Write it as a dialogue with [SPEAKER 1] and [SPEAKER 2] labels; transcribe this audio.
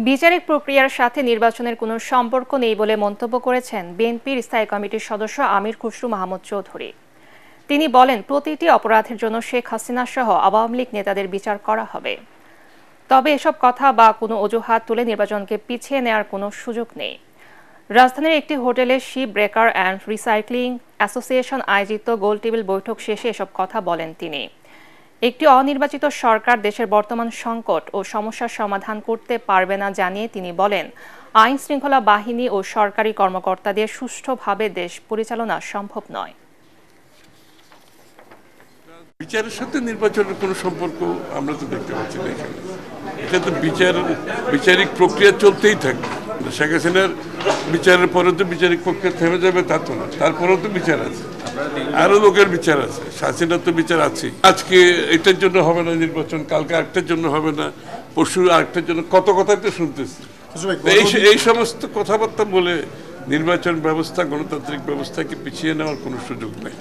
[SPEAKER 1] বিচারিক প্রক্রিয়ার সাথে নির্বাচনের কোনো সম্পর্ক নেই বলে মন্তব্য করেছেন বিএনপির স্থায়ী কমিটির সদস্য আমির খসরু মাহমুদ চৌধুরী। তিনি বলেন, প্রতিটি অপরাধের জন্য শেখ হাসিনা সহ আওয়ামী লীগ নেতাদের বিচার করা হবে। তবে এসব কথা বা কোনো অজুহাত তুলে নির্বাচনকে পিছিয়ে নেওয়ার কোনো সুযোগ নেই। রাজধানীর একটি হোটেলে ship breaker and recycling association আয়োজিত গোলটেবিল বৈঠক শেষে এসব কথা বলেন তিনি। একটি অনির্বাচিত সরকার দেশের বর্তমান সংকট ও সমস্যার সমাধান করতে পারবে না জানিয়ে তিনি বলেন, আইন শৃঙ্খলা বাহিনী ও সরকারি কর্মকর্তাদের সুষ্ঠুভাবে দেশ পরিচালনা সম্ভব নয়।
[SPEAKER 2] বিচারের সাথে নির্বাচনের কোনো সম্পর্ক আমরা তো দেখতে পাচ্ছি না এখানে। এটা তো বিচারিক প্রক্রিয়া চলতেই থাকবে। শেখ হাসিনার বিচারের পরে তো বিচারিক প্রক্রিয়া থেমে যাবে তা তো না, তারপরেও তো বিচার আছে, আরো লোকের বিচার আছে, হাসিনার তো বিচার আছে। আজকে এটার জন্য হবে না নির্বাচন, কালকে আরেকটার জন্য হবে না, পরশু আরেকটার জন্য, কত কথাই তো শুনতেছি। এই সমস্ত কথাবার্তা বলে নির্বাচন ব্যবস্থা, গণতান্ত্রিক ব্যবস্থাকে পিছিয়ে নেওয়ার কোনো সুযোগ নেই।